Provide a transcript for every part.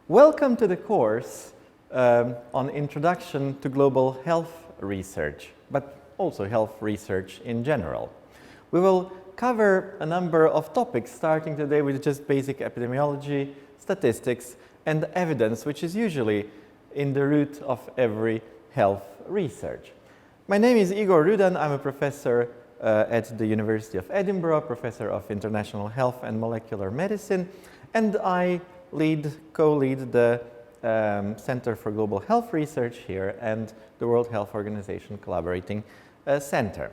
Welcome to the course on Introduction to Global Health Research, but also health research in general. We will cover a number of topics, starting today with just basic epidemiology, statistics, and evidence, which is usually in the root of every health research. My name is Igor Rudan. I'm a professor at the University of Edinburgh, professor of international health and molecular medicine, and I co-lead the Center for Global Health Research here and the World Health Organization Collaborating Center.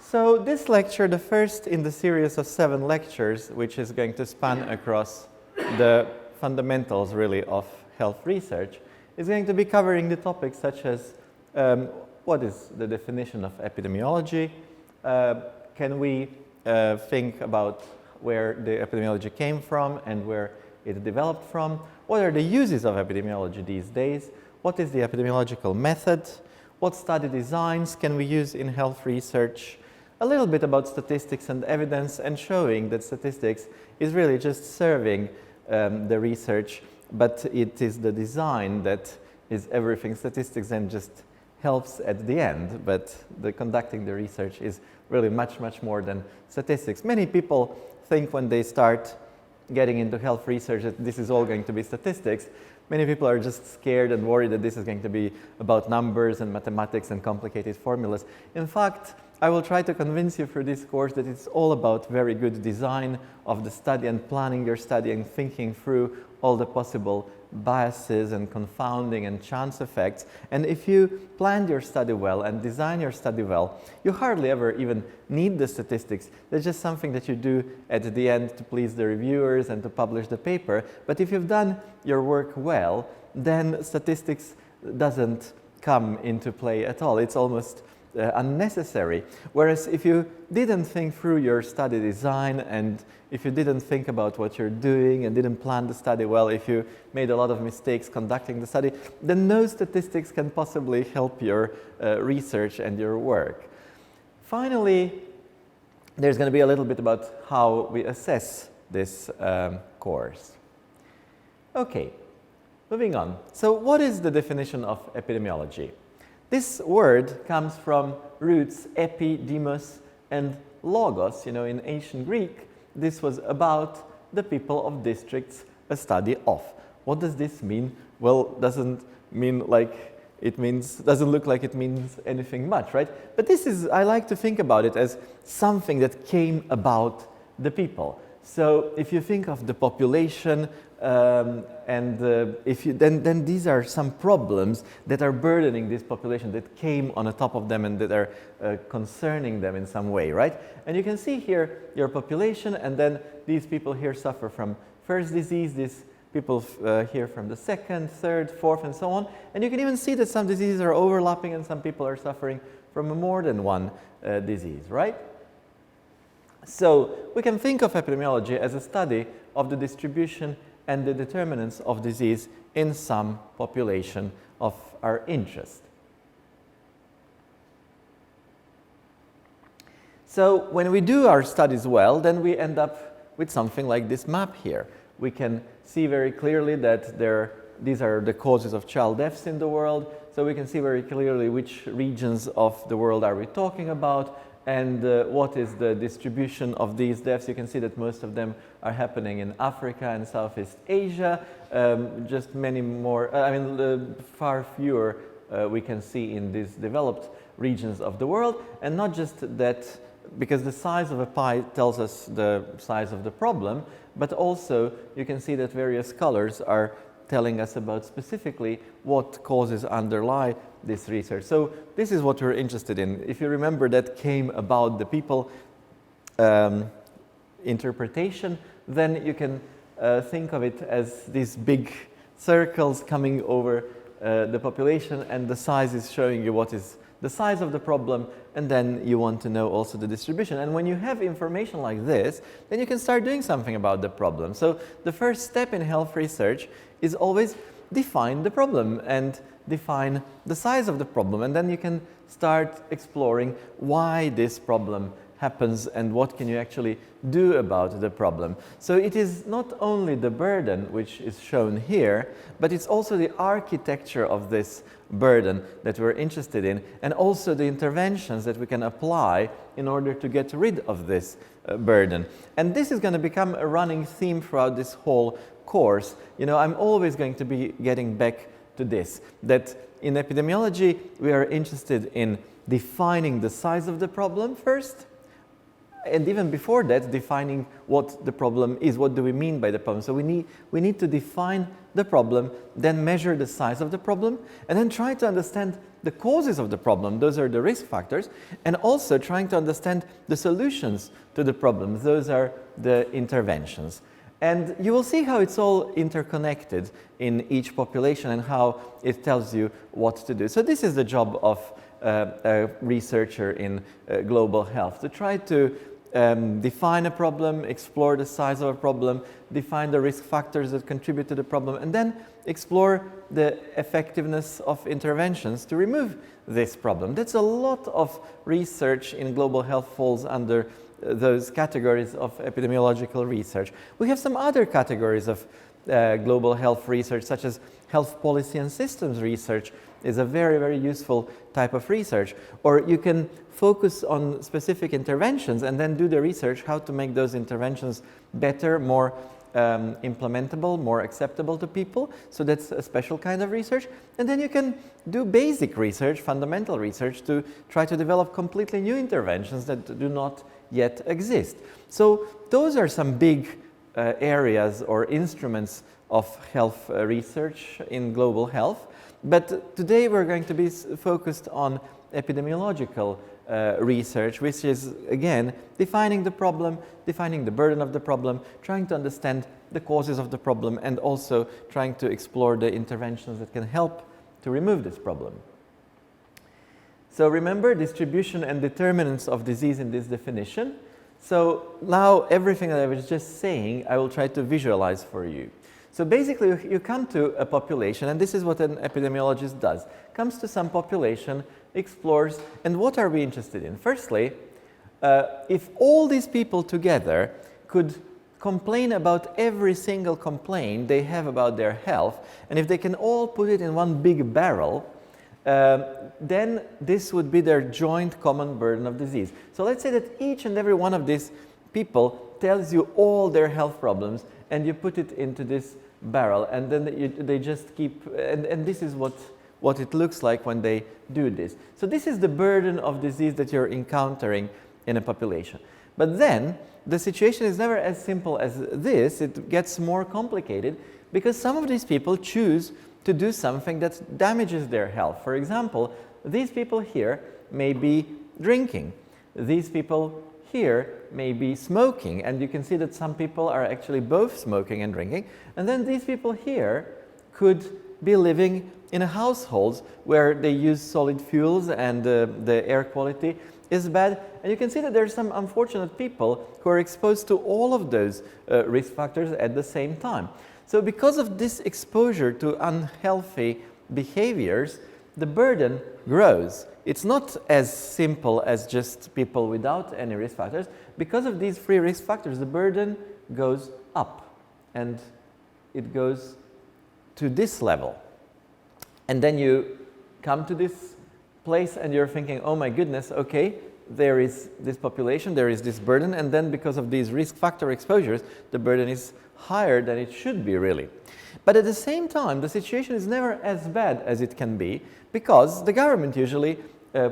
So this lecture, the first in the series of 7 lectures, which is going to span across the fundamentals really of health research, is going to be covering the topics such as what is the definition of epidemiology? Can we think about where the epidemiology came from and where it developed from? What are the uses of epidemiology these days? What is the epidemiological method? What study designs can we use in health research? A little bit about statistics and evidence, and showing that statistics is really just serving the research, but it is the design that is everything. Statistics then just helps at the end, but conducting the research is really much more than statistics. Many people think when they start getting into health research that this is all going to be statistics. Many people are just scared and worried that this is going to be about numbers and mathematics and complicated formulas. In fact, I will try to convince you through this course that it's all about very good design of the study and planning your study and thinking through all the possible biases and confounding and chance effects. And if you plan your study well and design your study well, you hardly ever even need the statistics. They're just something that you do at the end to please the reviewers and to publish the paper. But if you've done your work well, then statistics doesn't come into play at all. It's almost unnecessary. Whereas if you didn't think through your study design, and if you didn't think about what you're doing and didn't plan the study well, if you made a lot of mistakes conducting the study, then no statistics can possibly help your research and your work. Finally, there's going to be a little bit about how we assess this course. Okay, moving on. So what is the definition of epidemiology? This word comes from roots epi, demos, and logos. You know, in ancient Greek, this was about the people of districts a study of. What does this mean? Well, doesn't look like it means anything much, right? But this is, I like to think about it as something that came about the people. So if you think of the population, then these are some problems that are burdening this population, that came on the top of them and that are concerning them in some way, right? And you can see here your population, and then these people here suffer from first disease, these people here from the second, third, fourth, and so on. And you can even see that some diseases are overlapping and some people are suffering from more than one disease, right? So we can think of epidemiology as a study of the distribution and the determinants of disease in some population of our interest. So when we do our studies well, then we end up with something like this map here. We can see very clearly that these are the causes of child deaths in the world, so we can see very clearly which regions of the world are we talking about, and what is the distribution of these deaths. You can see that most of them are happening in Africa and Southeast Asia. Just many more, far fewer we can see in these developed regions of the world. And not just that, because the size of a pie tells us the size of the problem, but also you can see that various colors are telling us about specifically what causes underlie this research. So this is what we're interested in. If you remember, that came about the people interpretation, then you can think of it as these big circles coming over the population, and the size is showing you what is the size of the problem, and then you want to know also the distribution. And when you have information like this, then you can start doing something about the problem. So the first step in health research is always define the problem and define the size of the problem, and then you can start exploring why this problem happens and what can you actually do about the problem. So it is not only the burden which is shown here, but it's also the architecture of this burden that we're interested in, and also the interventions that we can apply in order to get rid of this burden. And this is going to become a running theme throughout this whole course. You know, I'm always going to be getting back to this, that in epidemiology we are interested in defining the size of the problem first, and even before that, defining what the problem is. What do we mean by the problem? So we need to define the problem, then measure the size of the problem, and then try to understand the causes of the problem. Those are the risk factors, and also trying to understand the solutions to the problems. Those are the interventions. And you will see how it's all interconnected in each population and how it tells you what to do. So this is the job of a researcher in global health, to try to define a problem, explore the size of a problem, define the risk factors that contribute to the problem, and then explore the effectiveness of interventions to remove this problem. That's a lot of research in global health falls under those categories of epidemiological research. We have some other categories of global health research, such as health policy and systems research is a very, very useful type of research. Or you can focus on specific interventions and then do the research how to make those interventions better, more implementable, more acceptable to people. So that's a special kind of research. And then you can do basic research, fundamental research, to try to develop completely new interventions that do not yet exist. So those are some big areas or instruments of health research in global health. But today we're going to be focused on epidemiological research, which is, again, defining the problem, defining the burden of the problem, trying to understand the causes of the problem, and also trying to explore the interventions that can help to remove this problem. So remember distribution and determinants of disease in this definition. So now everything that I was just saying, I will try to visualize for you. So basically you come to a population, and this is what an epidemiologist does. Comes to some population, explores, and what are we interested in? Firstly, if all these people together could complain about every single complaint they have about their health, and if they can all put it in one big barrel, then this would be their joint common burden of disease. So let's say that each and every one of these people tells you all their health problems, and you put it into this barrel, and then they just keep, and this is what it looks like when they do this. So this is the burden of disease that you're encountering in a population. But then the situation is never as simple as this. It gets more complicated because some of these people choose to do something that damages their health. For example, these people here may be drinking. These people here may be smoking, and you can see that some people are actually both smoking and drinking. And then these people here could be living in a household where they use solid fuels and the air quality is bad. And you can see that there are some unfortunate people who are exposed to all of those risk factors at the same time. So because of this exposure to unhealthy behaviors, the burden grows. It's not as simple as just people without any risk factors. Because of these three risk factors, the burden goes up, and it goes to this level. And then you come to this place and you're thinking, oh my goodness, okay, there is this population, there is this burden, and then because of these risk factor exposures, the burden is higher than it should be, really. But at the same time, the situation is never as bad as it can be, because the government usually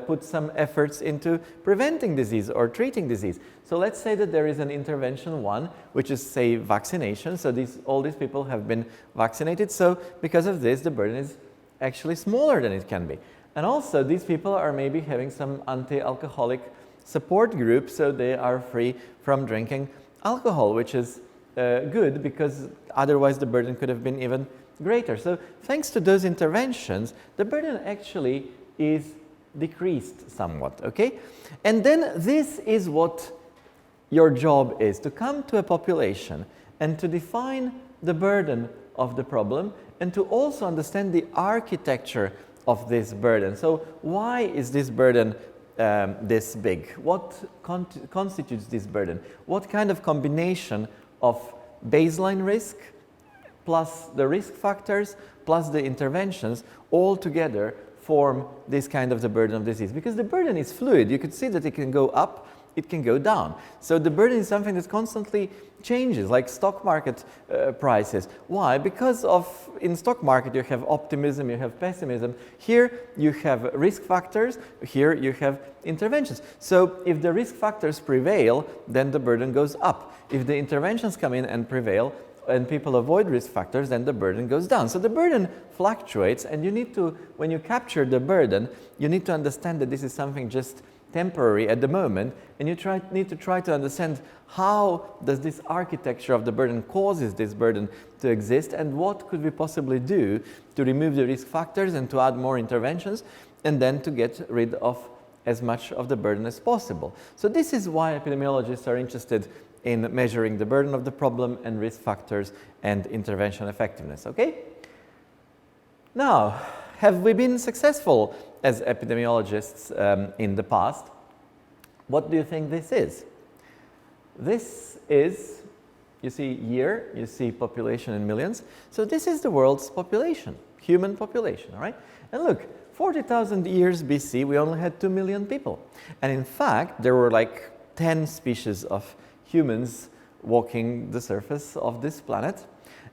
puts some efforts into preventing disease or treating disease. So let's say that there is an intervention one, which is, say, vaccination. So all these people have been vaccinated. So because of this, the burden is actually smaller than it can be. And also, these people are maybe having some anti-alcoholic support group, so they are free from drinking alcohol, which is good, because otherwise the burden could have been even greater. So thanks to those interventions, the burden actually is decreased somewhat, okay? And then this is what your job is, to come to a population and to define the burden of the problem, and to also understand the architecture of this burden. So why is this burden this big? What constitutes this burden? What kind of combination of baseline risk plus the risk factors plus the interventions all together form this kind of the burden of disease? Because the burden is fluid. You could see that it can go up, it can go down. So the burden is something that constantly changes, like stock market prices. Why? Because in stock market you have optimism, you have pessimism. Here you have risk factors, here you have interventions. So if the risk factors prevail, then the burden goes up. If the interventions come in and prevail, and people avoid risk factors, then the burden goes down. So the burden fluctuates, and you need to, when you capture the burden, you need to understand that this is something just temporary at the moment, and you need to try to understand how does this architecture of the burden causes this burden to exist, and what could we possibly do to remove the risk factors and to add more interventions, and then to get rid of as much of the burden as possible. So this is why epidemiologists are interested in measuring the burden of the problem and risk factors and intervention effectiveness. Okay? Now, have we been successful as epidemiologists in the past? What do you think this is? This is, you see year, you see population in millions. So this is the world's population, human population, all right? And look, 40,000 years BC, we only had 2 million people. And in fact, there were like 10 species of humans walking the surface of this planet,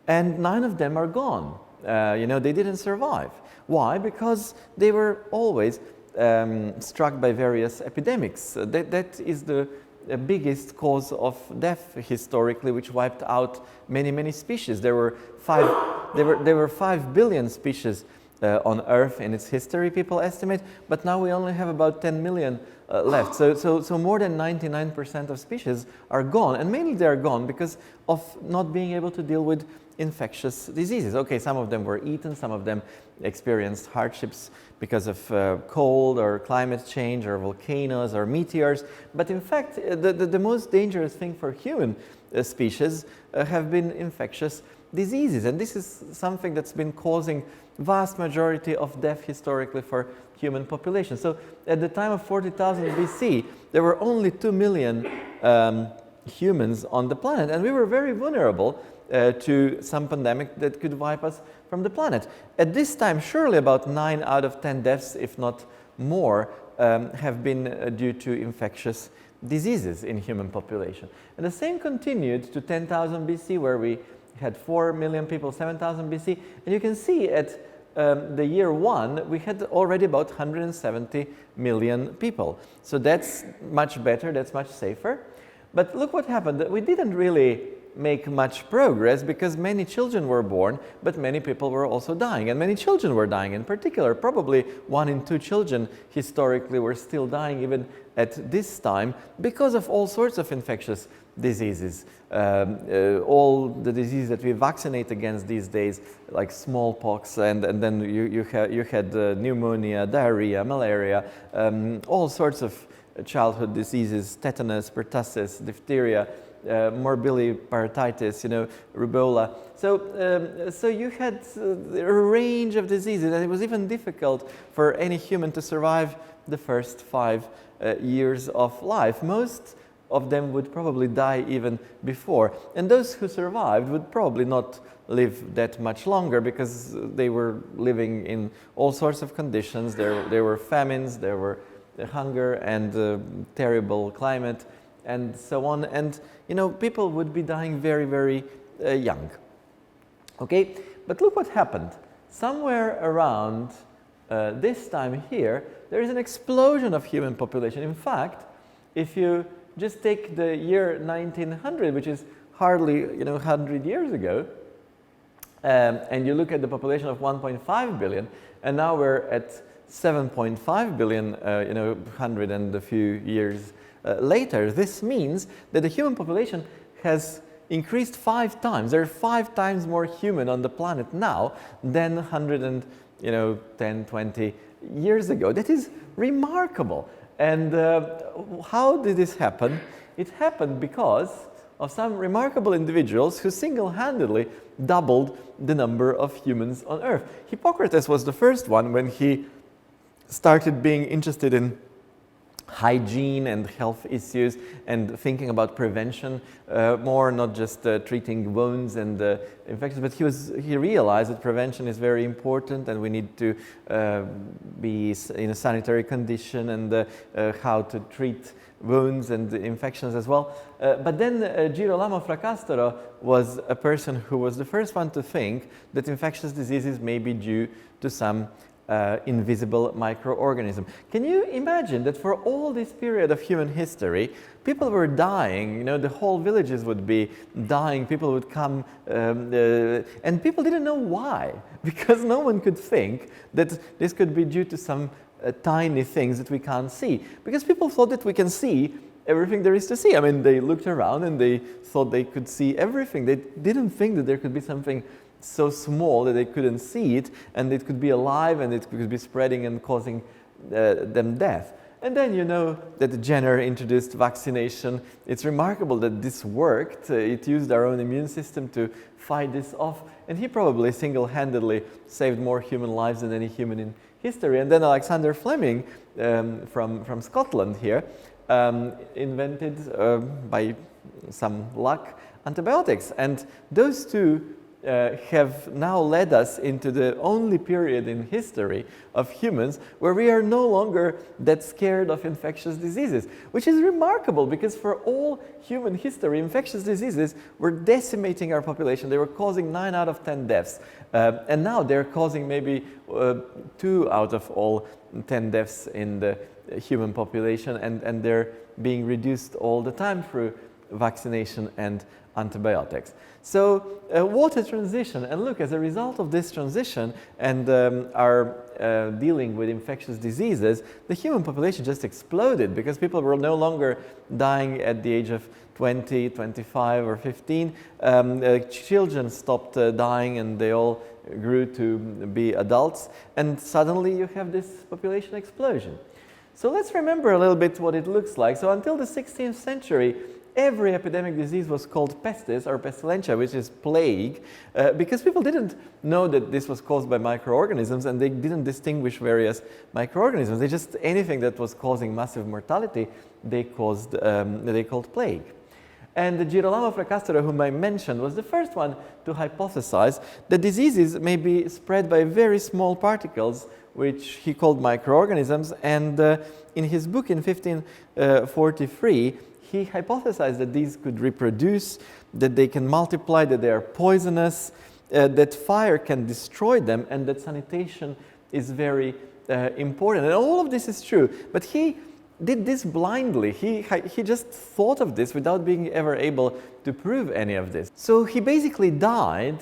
and 9 of them are gone. They didn't survive. Why? Because they were always struck by various epidemics. That is the biggest cause of death historically, which wiped out many, many species. There were 5 billion species on Earth in its history, people estimate, but now we only have about 10 million left. So more than 99% of species are gone, and mainly they are gone because of not being able to deal with infectious diseases. Okay, some of them were eaten, some of them experienced hardships because of cold or climate change or volcanoes or meteors, but in fact the most dangerous thing for human species have been infectious diseases, and this is something that's been causing vast majority of death historically for human population. So at the time of 40,000 BC, there were only 2 million humans on the planet, and we were very vulnerable to some pandemic that could wipe us from the planet. At this time, surely about 9 out of 10 deaths, if not more, have been due to infectious diseases in human population. And the same continued to 10,000 BC, where we had 4 million people, 7,000 BC, and you can see at the year 1, we had already about 170 million people. So that's much better, that's much safer. But look what happened. We didn't really make much progress because many children were born, but many people were also dying, and many children were dying. In particular, probably 1 in 2 children historically were still dying even at this time because of all sorts of infectious diseases. All the diseases that we vaccinate against these days, like smallpox, and then you had pneumonia, diarrhea, malaria, all sorts of childhood diseases, tetanus, pertussis, diphtheria, morbilliparatitis, rubella. So you had a range of diseases, and it was even difficult for any human to survive the first 5 years of life. Most of them would probably die even before, and those who survived would probably not live that much longer because they were living in all sorts of conditions. There were famines, there were hunger and terrible climate and so on, and people would be dying very, very young. Okay, but look what happened. Somewhere around this time here, there is an explosion of human population. In fact, if you just take the year 1900, which is hardly 100 years ago, and you look at the population of 1.5 billion, and now we're at 7.5 billion, 100 and a few years later. This means that the human population has increased 5 times. There are 5 times more human on the planet now than 110, 20 years ago. That is remarkable. And how did this happen? It happened because of some remarkable individuals who single-handedly doubled the number of humans on Earth. Hippocrates was the first one when he started being interested in hygiene and health issues and thinking about prevention more, not just treating wounds and infections, but he realized that prevention is very important and we need to be in a sanitary condition and how to treat wounds and infections as well. But then Girolamo Fracastoro was a person who was the first one to think that infectious diseases may be due to some invisible microorganism. Can you imagine that for all this period of human history, people were dying, the whole villages would be dying, people would come, and people didn't know why, because no one could think that this could be due to some tiny things that we can't see, because people thought that we can see everything there is to see. I mean, they looked around and they thought they could see everything. They didn't think that there could be something so small that they couldn't see it, and it could be alive and it could be spreading and causing them death. And then that Jenner introduced vaccination. It's remarkable that this worked. It used our own immune system to fight this off, and he probably single-handedly saved more human lives than any human in history. And then Alexander Fleming from Scotland here invented, by some luck, antibiotics. And those two have now led us into the only period in history of humans where we are no longer that scared of infectious diseases, which is remarkable because for all human history, infectious diseases were decimating our population. They were causing 9 out of 10 deaths. And now they're causing maybe 2 out of all 10 deaths in the human population, and they're being reduced all the time through vaccination and antibiotics. So what a transition. And look, as a result of this transition and our dealing with infectious diseases, the human population just exploded because people were no longer dying at the age of 20, 25 or 15. Children stopped dying and they all grew to be adults, and suddenly you have this population explosion. So let's remember a little bit what it looks like. So until the 16th century, every epidemic disease was called pestis or pestilentia, which is plague, because people didn't know that this was caused by microorganisms, and they didn't distinguish various microorganisms. They just, anything that was causing massive mortality, they called plague. And Girolamo Fracastoro, whom I mentioned, was the first one to hypothesize that diseases may be spread by very small particles, which he called microorganisms. And in his book in 1543, he hypothesized that these could reproduce, that they can multiply, that they are poisonous, that fire can destroy them, and that sanitation is very important. And all of this is true, but he did this blindly. He just thought of this without being ever able to prove any of this. So he basically died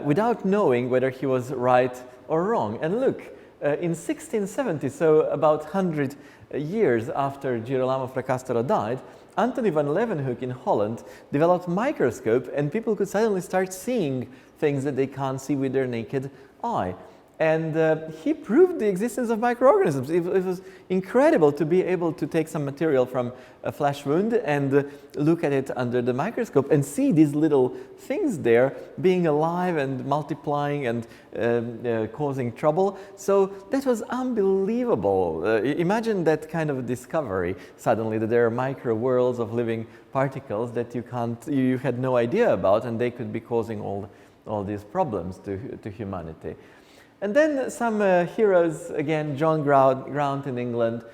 without knowing whether he was right or wrong. And look, in 1670, so about 100 years after Girolamo Fracastoro died, Anthony van Leeuwenhoek in Holland developed a microscope, and people could suddenly start seeing things that they can't see with their naked eye. And he proved the existence of microorganisms. It was incredible to be able to take some material from a flesh wound and look at it under the microscope and see these little things there being alive and multiplying and causing trouble. So that was unbelievable. Imagine that kind of discovery suddenly, that there are micro worlds of living particles that you had no idea about, and they could be causing all these problems to humanity. And then some heroes, again, John Graunt in England,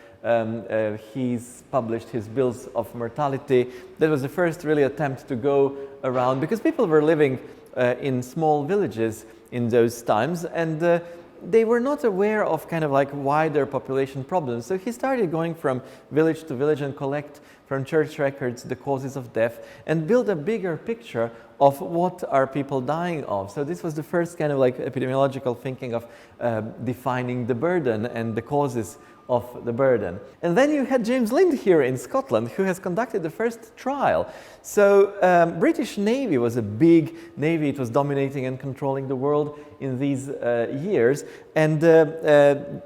he's published his Bills of Mortality. That was the first really attempt to go around, because people were living in small villages in those times, and they were not aware of kind of like wider population problems. So he started going from village to village and collect from church records the causes of death and build a bigger picture of what are people dying of. So this was the first kind of like epidemiological thinking of defining the burden and the causes of the burden. And then you had James Lind here in Scotland, who has conducted the first trial. So British Navy was a big navy. It was dominating and controlling the world in these years, and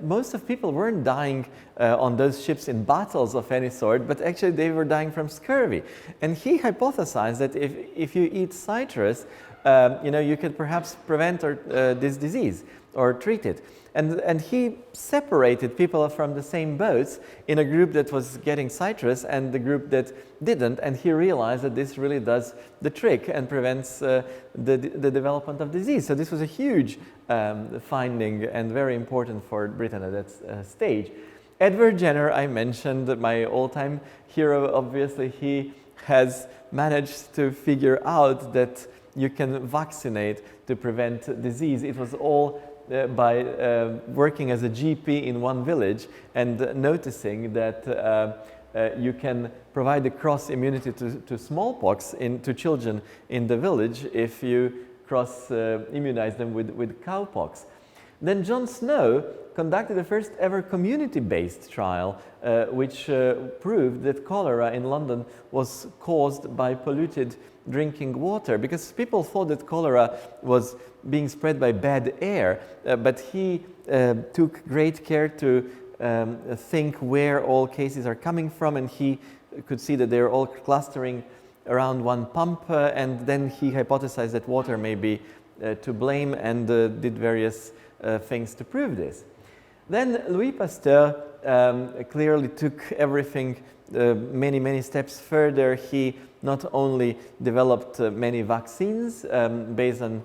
most of people weren't dying on those ships in battles of any sort, but actually they were dying from scurvy. And he hypothesized that if you eat citrus, you could perhaps prevent this disease or treat it. And he separated people from the same boats in a group that was getting citrus and the group that didn't, and he realized that this really does the trick and prevents the development of disease. So this was a huge finding and very important for Britain at that stage. Edward Jenner, I mentioned, my all-time hero, obviously, he has managed to figure out that you can vaccinate to prevent disease. It was all by working as a GP in one village and noticing that you can provide the cross immunity to smallpox to children in the village if you cross immunize them with cowpox. Then John Snow conducted the first ever community-based trial which proved that cholera in London was caused by polluted drinking water, because people thought that cholera was being spread by bad air, but he took great care to think where all cases are coming from, and he could see that they're all clustering around one pump, and then he hypothesized that water may be to blame, and did various things to prove this. Then Louis Pasteur clearly took everything many steps further. He not only developed many vaccines based on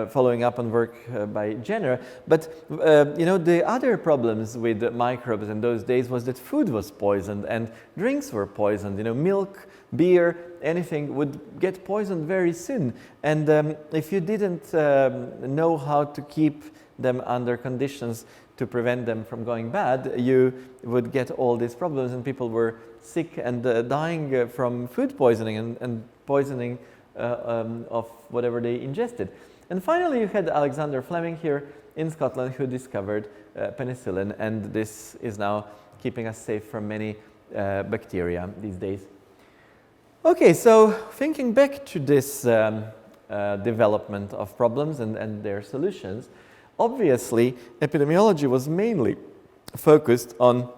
following up on work by Jenner, but the other problems with microbes in those days was that food was poisoned and drinks were poisoned. Milk, beer, anything would get poisoned very soon, and if you didn't know how to keep them under conditions to prevent them from going bad, you would get all these problems, and people were sick and dying from food poisoning and poisoning of whatever they ingested. And finally, you had Alexander Fleming here in Scotland, who discovered penicillin, and this is now keeping us safe from many bacteria these days. Okay, so thinking back to this development of problems and their solutions, obviously, epidemiology was mainly focused on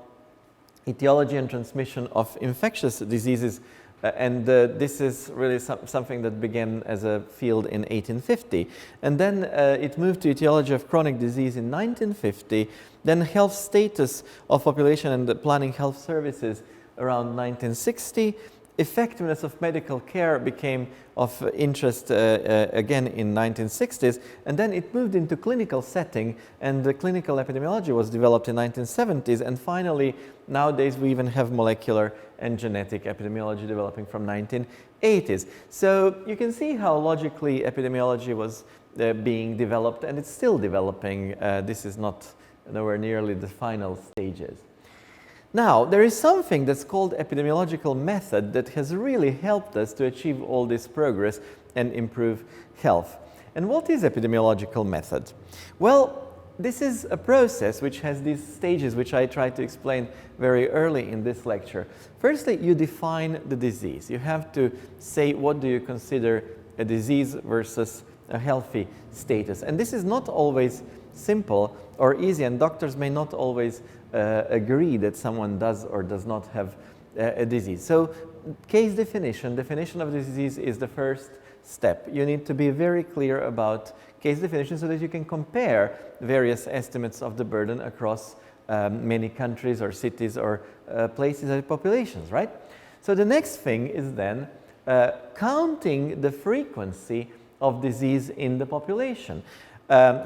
etiology and transmission of infectious diseases, and this is really something that began as a field in 1850. And then it moved to etiology of chronic disease in 1950, then health status of population and planning health services around 1960. Effectiveness of medical care became of interest again in 1960s, and then it moved into clinical setting, and the clinical epidemiology was developed in 1970s, and finally nowadays we even have molecular and genetic epidemiology developing from 1980s. So you can see how logically epidemiology was being developed, and it's still developing. This is not nowhere nearly the final stages. Now, there is something that's called epidemiological method that has really helped us to achieve all this progress and improve health. And what is epidemiological method? Well, this is a process which has these stages which I tried to explain very early in this lecture. Firstly, you define the disease. You have to say what do you consider a disease versus a healthy status. And this is not always simple or easy, and doctors may not always agree that someone does or does not have a disease. So case definition of the disease is the first step. You need to be very clear about case definition so that you can compare various estimates of the burden across many countries or cities or places and populations, right? So the next thing is then counting the frequency of disease in the population.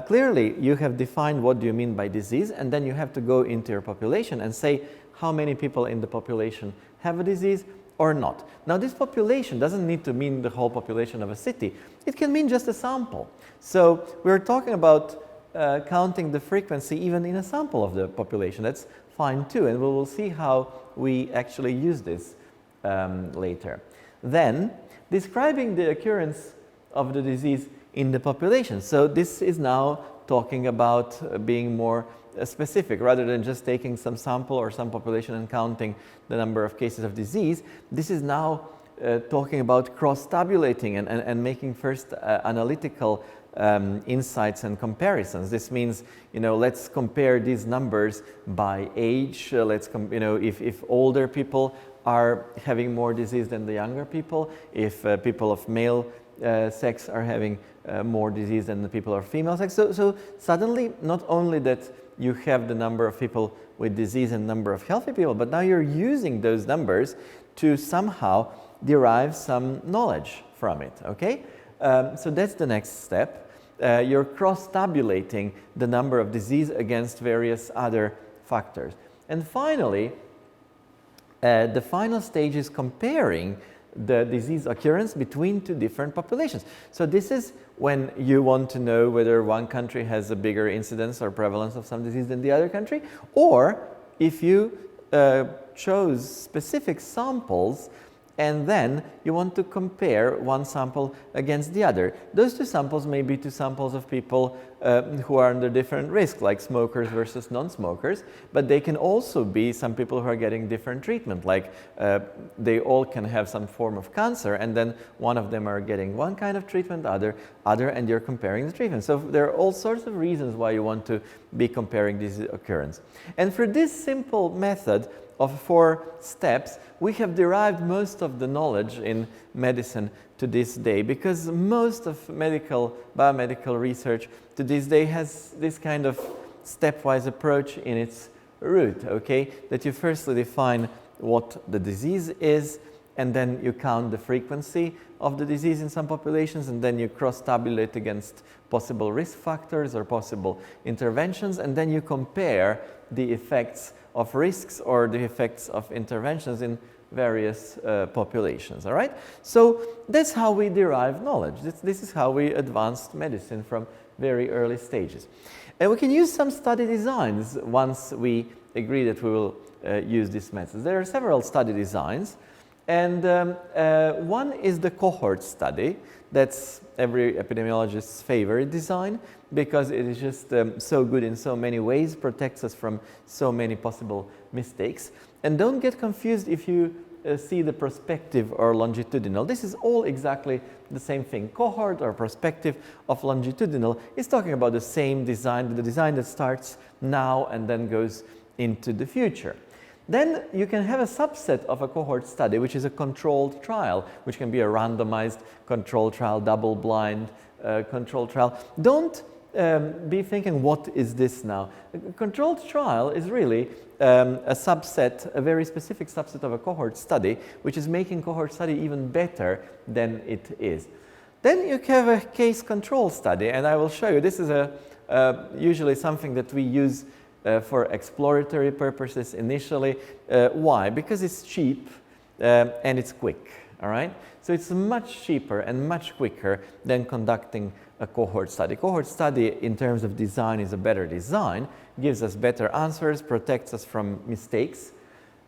Clearly, you have defined what do you mean by disease, and then you have to go into your population and say how many people in the population have a disease or not. Now, this population doesn't need to mean the whole population of a city. It can mean just a sample. So we're talking about counting the frequency even in a sample of the population. That's fine too, and we will see how we actually use this later. Then, describing the occurrence of the disease in the population. So this is now talking about being more specific rather than just taking some sample or some population and counting the number of cases of disease. This is now talking about cross-tabulating and making first analytical insights and comparisons. This means, let's compare these numbers by age. Let's, if older people are having more disease than the younger people, if people of male sex are having more disease than the people of female sex. So suddenly, not only that you have the number of people with disease and number of healthy people, but now you're using those numbers to somehow derive some knowledge from it, okay? So that's the next step. You're cross-tabulating the number of disease against various other factors. And finally, the final stage is comparing the disease occurrence between two different populations. So this is when you want to know whether one country has a bigger incidence or prevalence of some disease than the other country, or if you chose specific samples and then you want to compare one sample against the other. Those two samples may be two samples of people who are under different risk, like smokers versus non-smokers, but they can also be some people who are getting different treatment, like they all can have some form of cancer, and then one of them are getting one kind of treatment, other, and you're comparing the treatment. So there are all sorts of reasons why you want to be comparing this occurrence. And for this simple method of 4 steps, we have derived most of the knowledge in medicine to this day, because most of biomedical research to this day has this kind of stepwise approach in its root, okay? That you firstly define what the disease is, and then you count the frequency of the disease in some populations, and then you cross-tabulate against possible risk factors or possible interventions, and then you compare the effects of risks or the effects of interventions in various populations, all right? So that's how we derive knowledge. This is how we advanced medicine from very early stages. And we can use some study designs once we agree that we will use these methods. There are several study designs, and one is the cohort study. That's every epidemiologist's favorite design, because it is just so good in so many ways, protects us from so many possible mistakes. And don't get confused if you see the prospective or longitudinal. This is all exactly the same thing. Cohort or prospective of longitudinal is talking about the same design, the design that starts now and then goes into the future. Then you can have a subset of a cohort study, which is a controlled trial, which can be a randomized controlled trial, double-blind controlled trial. Don't be thinking, what is this now? A controlled trial is really a subset, a very specific subset of a cohort study, which is making cohort study even better than it is. Then you have a case control study, and I will show you. This is usually something that we use for exploratory purposes initially. Why? Because it's cheap and it's quick, all right? So it's much cheaper and much quicker than conducting a cohort study. Cohort study in terms of design is a better design, gives us better answers, protects us from mistakes.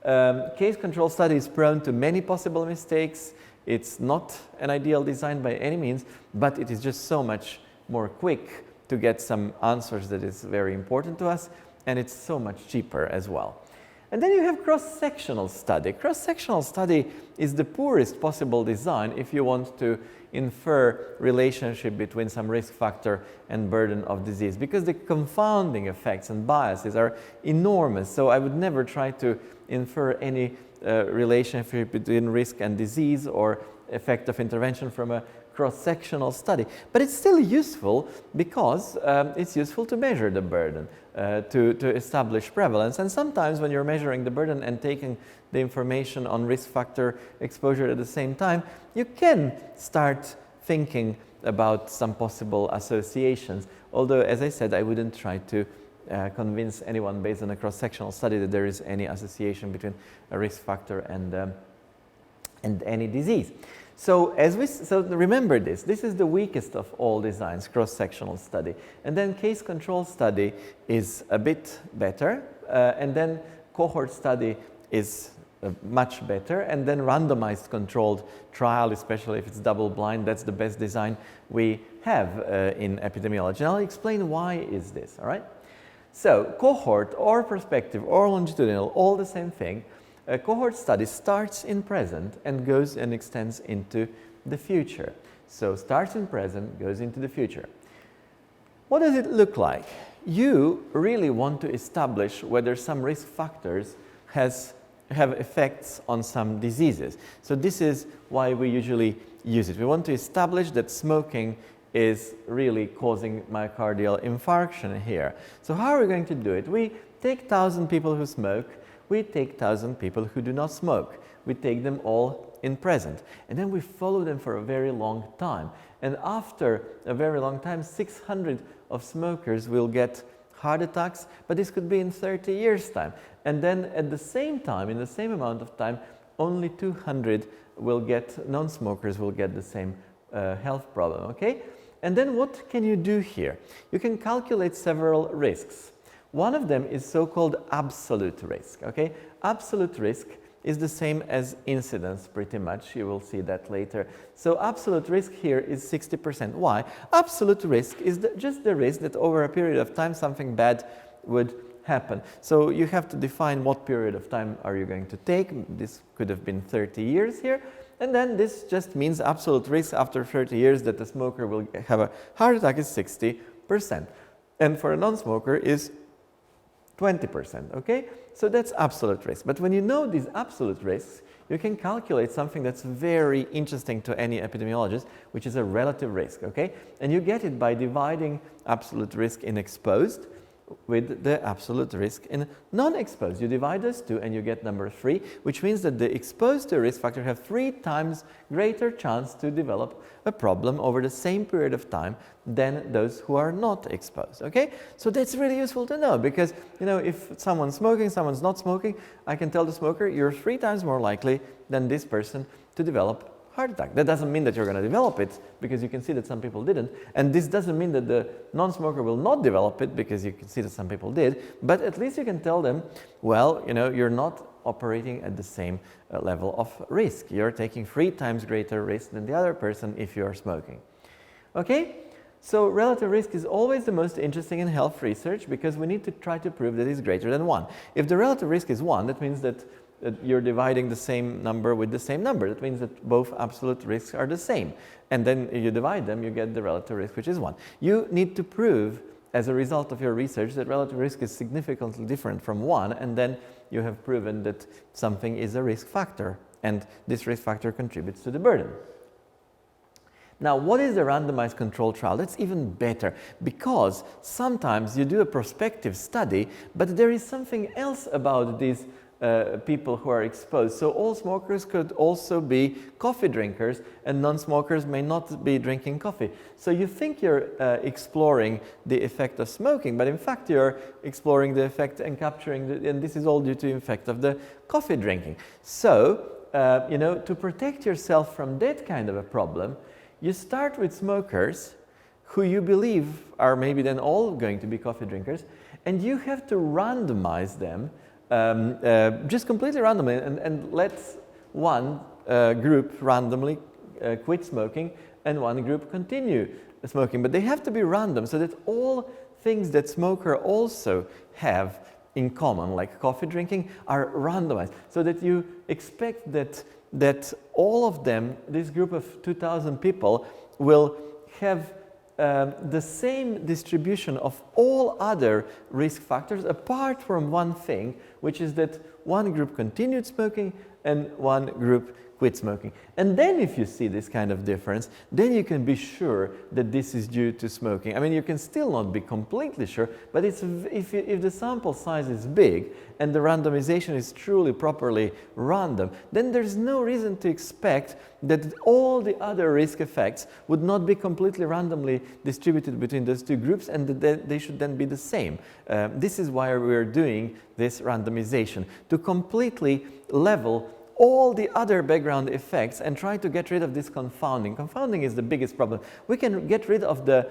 Case control study is prone to many possible mistakes. It's not an ideal design by any means, but it is just so much more quick to get some answers that is very important to us, and it's so much cheaper as well. And then you have cross-sectional study. Cross-sectional study is the poorest possible design if you want to infer relationship between some risk factor and burden of disease, because the confounding effects and biases are enormous. So I would never try to infer any relationship between risk and disease or effect of intervention from a cross-sectional study. But it's still useful because it's useful to measure the burden, to establish prevalence. And sometimes when you're measuring the burden and taking the information on risk factor exposure at the same time, you can start thinking about some possible associations. Although, as I said, I wouldn't try to convince anyone based on a cross-sectional study that there is any association between a risk factor and any disease. So remember this. This is the weakest of all designs, cross-sectional study. And then case control study is a bit better. And then cohort study is much better. And then randomized controlled trial, especially if it's double-blind, that's the best design we have in epidemiology. And I'll explain why is this, all right? So cohort or prospective or longitudinal, all the same thing. A cohort study starts in present and goes and extends into the future. So starts in present, goes into the future. What does it look like? You really want to establish whether some risk factors have effects on some diseases. So this is why we usually use it. We want to establish that smoking is really causing myocardial infarction here. So how are we going to do it? We take 1,000 people who smoke, we take 1,000 people who do not smoke. We take them all in present, and then we follow them for a very long time. And after a very long time, 600 of smokers will get heart attacks, but this could be in 30 years' time. And then at the same time, in the same amount of time, only 200 will get, non-smokers will get the same health problem, okay? And then what can you do here? You can calculate several risks. One of them is so-called absolute risk, okay? Absolute risk is the same as incidence pretty much. You will see that later. So absolute risk here is 60%. Why? Absolute risk is just the risk that over a period of time something bad would happen. So you have to define what period of time are you going to take. This could have been 30 years here. And then this just means absolute risk after 30 years that the smoker will have a heart attack is 60%. And for a non-smoker is 20%, okay? So that's absolute risk. But when you know these absolute risks, you can calculate something that's very interesting to any epidemiologist, which is a relative risk, okay? And you get it by dividing absolute risk in exposed with the absolute risk in non-exposed. You divide those two and you get number 3, which means that the exposed to risk factor have 3 times greater chance to develop a problem over the same period of time than those who are not exposed, okay? So that's really useful to know because, you know, if someone's smoking, someone's not smoking, I can tell the smoker, you're 3 times more likely than this person to develop heart attack. That doesn't mean that you're going to develop it because you can see that some people didn't. And this doesn't mean that the non-smoker will not develop it because you can see that some people did. But at least you can tell them, well, you know, you're not operating at the same level of risk. You're taking 3 times greater risk than the other person if you're smoking. Okay? So relative risk is always the most interesting in health research because we need to try to prove that it's greater than 1. If the relative risk is 1, that means that you're dividing the same number with the same number. That means that both absolute risks are the same. And then you divide them, you get the relative risk, which is 1. You need to prove, as a result of your research, that relative risk is significantly different from 1, and then you have proven that something is a risk factor, and this risk factor contributes to the burden. Now, what is a randomized control trial? That's even better, because sometimes you do a prospective study, but there is something else about these people who are exposed. So all smokers could also be coffee drinkers and non-smokers may not be drinking coffee. So you think you're exploring the effect of smoking, but in fact you're exploring the effect and capturing, and this is all due to the effect of the coffee drinking. So, you know, to protect yourself from that kind of a problem, you start with smokers who you believe are maybe then all going to be coffee drinkers, and you have to randomize them just completely randomly and let one group randomly quit smoking and one group continue smoking. But they have to be random so that all things that smoker also have in common, like coffee drinking, are randomized. So that you expect that all of them, this group of 2,000 people, will have the same distribution of all other risk factors apart from one thing, which is that one group continued smoking and one group quit smoking. And then if you see this kind of difference, then you can be sure that this is due to smoking. I mean, you can still not be completely sure, but if the sample size is big and the randomization is truly properly random, then there's no reason to expect that all the other risk effects would not be completely randomly distributed between those two groups and that they should then be the same. This is why we're doing this randomization, to completely level all the other background effects and try to get rid of this confounding. Confounding is the biggest problem. We can get rid of the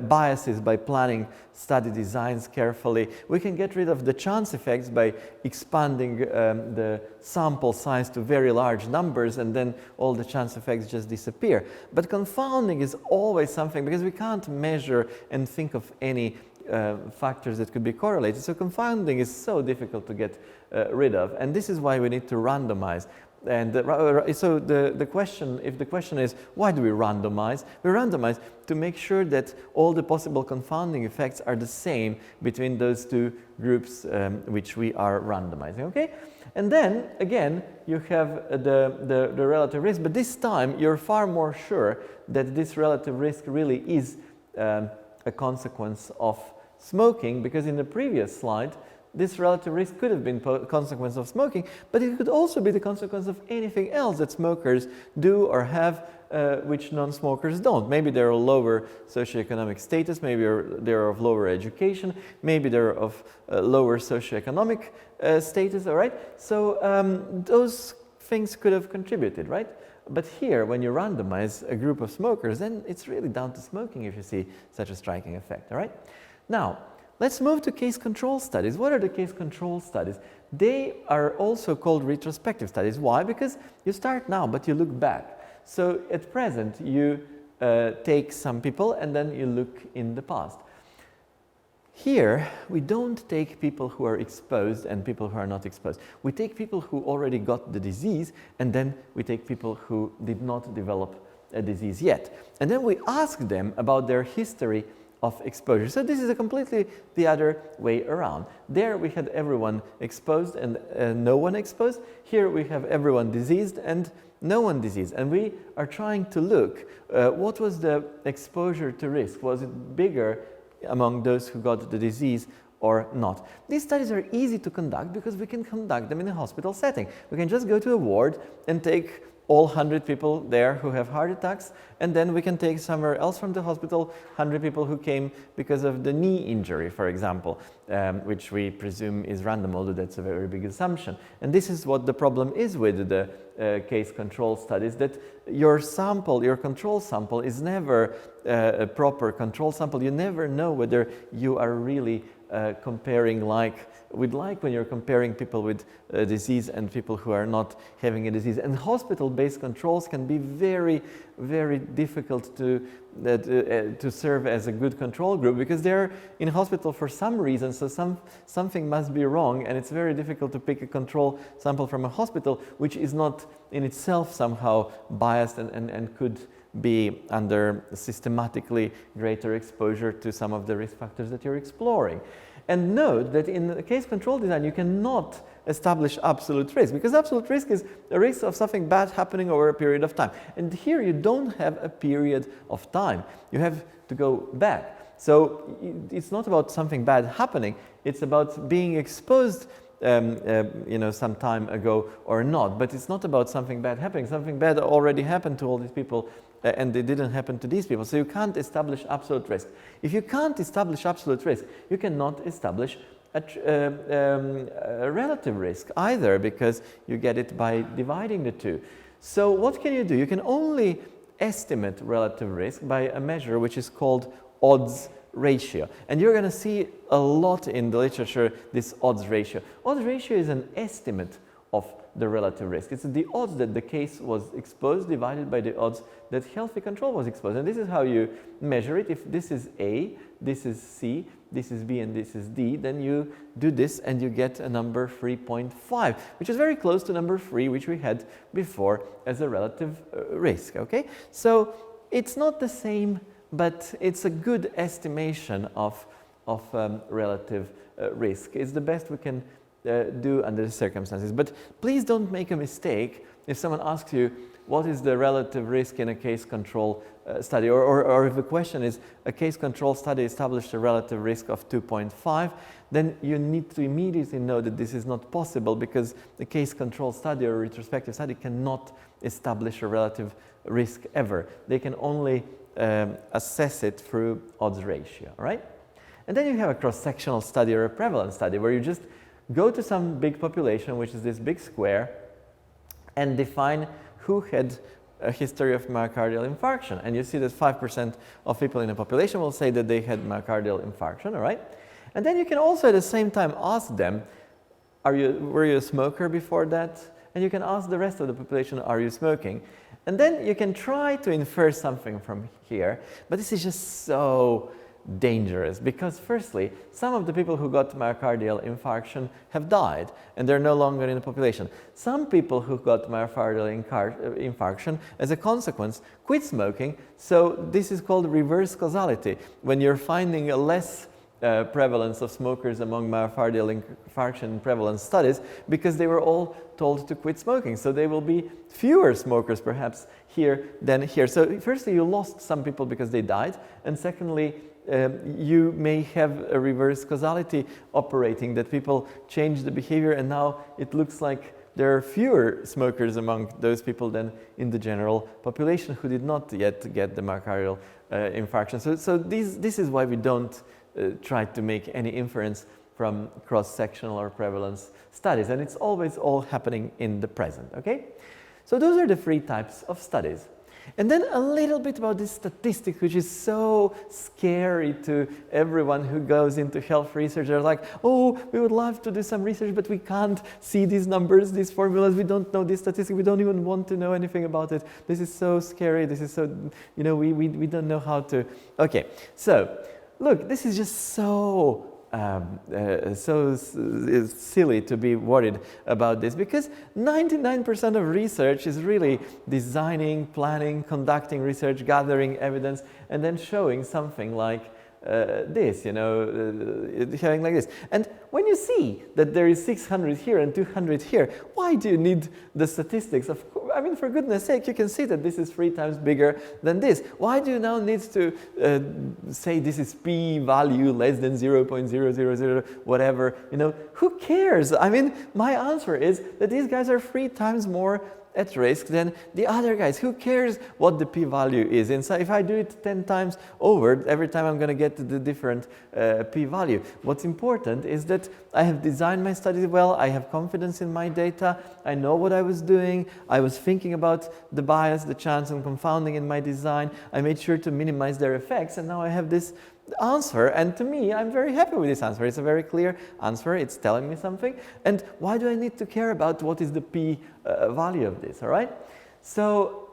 biases by planning study designs carefully. We can get rid of the chance effects by expanding the sample size to very large numbers, and then all the chance effects just disappear. But confounding is always something because we can't measure and think of any factors that could be correlated. So confounding is so difficult to get rid of, and this is why we need to randomize. And so the question, if the question is why do we randomize? We randomize to make sure that all the possible confounding effects are the same between those two groups which we are randomizing. Okay, And then, again, you have the relative risk, but this time you're far more sure that this relative risk really is a consequence of smoking, because in the previous slide, this relative risk could have been a consequence of smoking, but it could also be the consequence of anything else that smokers do or have which non-smokers don't. Maybe they're of lower socioeconomic status, maybe they're of lower education, maybe they're of lower socioeconomic status, all right? So those things could have contributed, right? But here, when you randomize a group of smokers, then it's really down to smoking if you see such a striking effect, all right? Now, let's move to case control studies. What are the case control studies? They are also called retrospective studies. Why? Because you start now, but you look back. So at present, you take some people and then you look in the past. Here, we don't take people who are exposed and people who are not exposed. We take people who already got the disease, and then we take people who did not develop a disease yet. And then we ask them about their history of exposure. So this is a completely the other way around. There we had everyone exposed and no one exposed. Here we have everyone diseased and no one diseased. And we are trying to look, what was the exposure to risk? Was it bigger among those who got the disease or not? These studies are easy to conduct because we can conduct them in a hospital setting. We can just go to a ward and take all 100 people there who have heart attacks, and then we can take somewhere else from the hospital 100 people who came because of the knee injury, for example, which we presume is random, although that's a very big assumption. And this is what the problem is with the case control studies, that your sample, your control sample is never a proper control sample. You never know whether you are really comparing like when you're comparing people with a disease and people who are not having a disease. And hospital-based controls can be very, very difficult to serve as a good control group, because they're in hospital for some reason, so something must be wrong, and it's very difficult to pick a control sample from a hospital which is not in itself somehow biased and could be under systematically greater exposure to some of the risk factors that you're exploring. And note that in the case control design, you cannot establish absolute risk, because absolute risk is a risk of something bad happening over a period of time. And here you don't have a period of time. You have to go back. So it's not about something bad happening. It's about being exposed some time ago or not. But it's not about something bad happening. Something bad already happened to all these people, and it didn't happen to these people. So you can't establish absolute risk. If you can't establish absolute risk, you cannot establish a relative risk either, because you get it by dividing the two. So what can you do? You can only estimate relative risk by a measure which is called odds ratio. And you're going to see a lot in the literature this odds ratio. Odds ratio is an estimate of the relative risk. It's the odds that the case was exposed divided by the odds that healthy control was exposed. And this is how you measure it. If this is A, this is C, this is B, and this is D, then you do this and you get a number 3.5, which is very close to number 3, which we had before as a relative risk, okay? So it's not the same, but it's a good estimation of relative risk. It's the best we can do under the circumstances. But please don't make a mistake if someone asks you what is the relative risk in a case control study, or if the question is a case control study established a relative risk of 2.5, then you need to immediately know that this is not possible, because the case control study or retrospective study cannot establish a relative risk ever. They can only assess it through odds ratio, right? And then you have a cross-sectional study or a prevalence study, where you just go to some big population, which is this big square, and define who had a history of myocardial infarction. And you see that 5% of people in a population will say that they had myocardial infarction, all right? And then you can also at the same time ask them, were you a smoker before that? And you can ask the rest of the population, are you smoking? And then you can try to infer something from here, but this is just so dangerous, because firstly, some of the people who got myocardial infarction have died and they're no longer in the population. Some people who got myocardial infarction as a consequence quit smoking, so this is called reverse causality, when you're finding a less prevalence of smokers among myocardial infarction prevalence studies, because they were all told to quit smoking. So there will be fewer smokers perhaps here than here. So firstly, you lost some people because they died, and secondly, you may have a reverse causality operating, that people change the behavior and now it looks like there are fewer smokers among those people than in the general population who did not yet get the myocardial infarction. So this is why we don't try to make any inference from cross-sectional or prevalence studies, and it's always all happening in the present, okay? So those are the three types of studies. And then a little bit about this statistics, which is so scary to everyone who goes into health research. They're like, oh, we would love to do some research, but we can't see these numbers, these formulas, we don't know these statistics, we don't even want to know anything about it. This is so scary, this is so, you know, we don't know how to. Okay, so look, this is just so silly to be worried about this, because 99% of research is really designing, planning, conducting research, gathering evidence, and then showing something like this, you know, showing like this. And when you see that there is 600 here and 200 here, why do you need the statistics? I mean, for goodness sake, you can see that this is 3 times bigger than this. Why do you now need to say this is p-value less than 0.000 whatever? You know, who cares? I mean, my answer is that these guys are 3 times more at risk than the other guys. Who cares what the p-value is? And so if I do it 10 times over, every time I'm going to get the different p-value. What's important is that I have designed my studies well, I have confidence in my data, I know what I was doing, I was thinking about the bias, the chance and confounding in my design, I made sure to minimize their effects, and now I have this answer, and to me, I'm very happy with this answer. It's a very clear answer, it's telling me something, and why do I need to care about what is the p value of this, all right? So,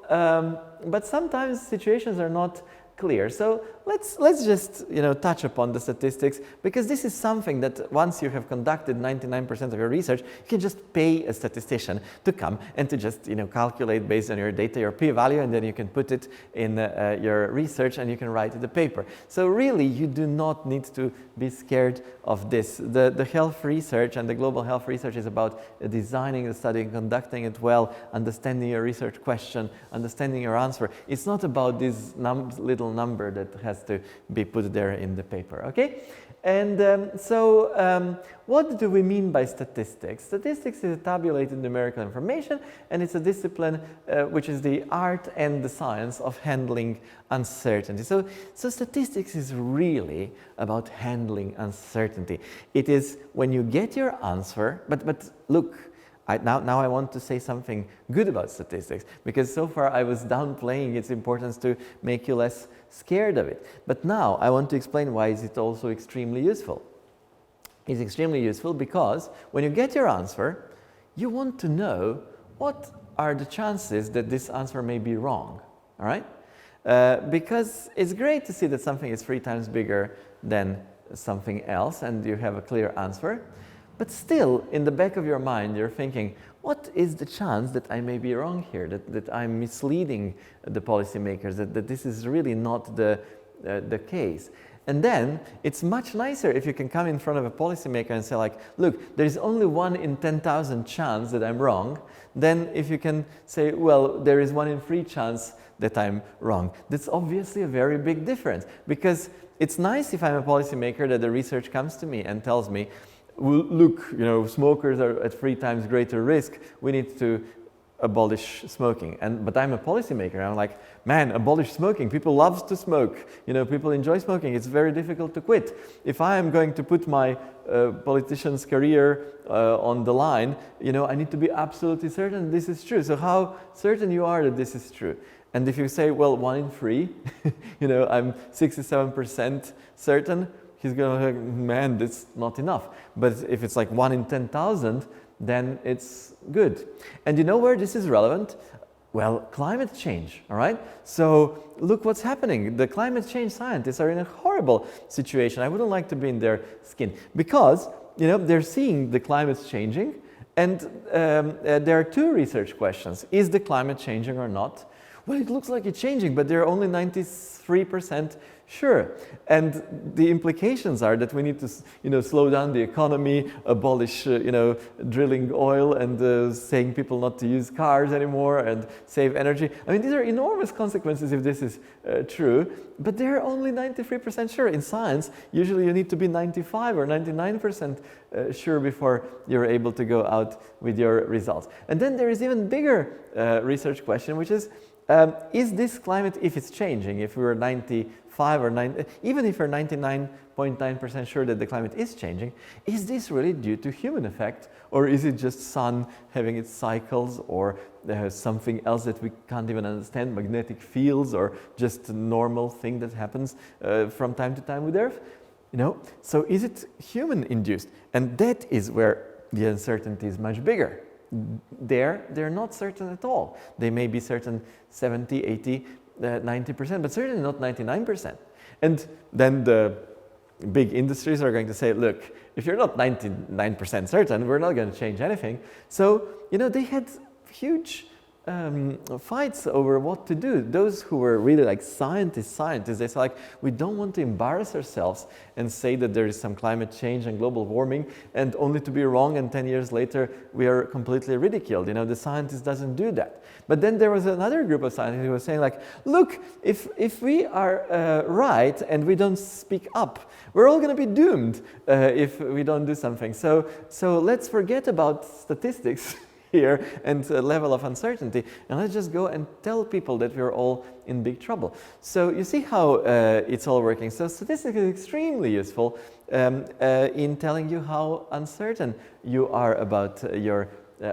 but sometimes situations are not clear. So let's just, you know, touch upon the statistics, because this is something that once you have conducted 99% of your research, you can just pay a statistician to come and to just, you know, calculate based on your data your p-value, and then you can put it in your research and you can write the paper. So really, you do not need to be scared of this. The health research and the global health research is about designing the study, conducting it well, understanding your research question, understanding your answer. It's not about this little number that has to be put there in the paper, okay? And what do we mean by statistics? Statistics is a tabulated numerical information, and it's a discipline which is the art and the science of handling uncertainty. So statistics is really about handling uncertainty. It is when you get your answer, but look, now I want to say something good about statistics, because so far I was downplaying its importance to make you less scared of it. But now I want to explain why is it also extremely useful. It's extremely useful because when you get your answer, you want to know what are the chances that this answer may be wrong, all right? Because it's great to see that something is 3 times bigger than something else and you have a clear answer. But still, in the back of your mind, you're thinking, what is the chance that I may be wrong here, that I'm misleading the policymakers, that this is really not the case? And then it's much nicer if you can come in front of a policymaker and say like, look, there is only 1 in 10,000 chance that I'm wrong, than if you can say, well, there is 1 in 3 chance that I'm wrong. That's obviously a very big difference, because it's nice if I'm a policymaker that the research comes to me and tells me, well, look, you know, smokers are at 3 times greater risk. We need to abolish smoking. But I'm a policymaker. I'm like, man, abolish smoking. People love to smoke. You know, people enjoy smoking. It's very difficult to quit. If I am going to put my politician's career on the line, you know, I need to be absolutely certain this is true. So how certain you are that this is true? And if you say, well, 1 in 3, you know, I'm 67% certain, he's going to say, man, that's not enough. But if it's like 1 in 10,000, then it's good. And you know where this is relevant? Well, climate change, all right? So look what's happening. The climate change scientists are in a horrible situation. I wouldn't like to be in their skin, because, you know, they're seeing the climate's changing, and there are 2 research questions. Is the climate changing or not? well, it looks like it's changing, but they're only 93% sure. And the implications are that we need to, slow down the economy, abolish, drilling oil, and saying people not to use cars anymore, and save energy. I mean, these are enormous consequences if this is true, but they're only 93% sure. In science, usually you need to be 95 or 99% sure before you're able to go out with your results. And then there is even bigger research question, which is this climate, if it's changing, if we're 95 or 90, even if we're 99.9% sure that the climate is changing, is this really due to human effect, or is it just sun having its cycles, or something else that we can't even understand, magnetic fields, or just a normal thing that happens from time to time with Earth? So is it human induced? And that is where the uncertainty is much bigger. They're not certain at all. They may be certain 70, 80, 90%, but certainly not 99%. And then the big industries are going to say, look, if you're not 99% certain, we're not going to change anything. So, they had huge fights over what to do. Those who were really like scientists, they say like, we don't want to embarrass ourselves and say that there is some climate change and global warming, and only to be wrong, and 10 years later we are completely ridiculed. The scientist doesn't do that. But then there was another group of scientists who were saying like, look, if we are right and we don't speak up, we're all going to be doomed if we don't do something. So let's forget about statistics here and level of uncertainty, and let's just go and tell people that we're all in big trouble. So you see how it's all working. So statistics is extremely useful in telling you how uncertain you are about your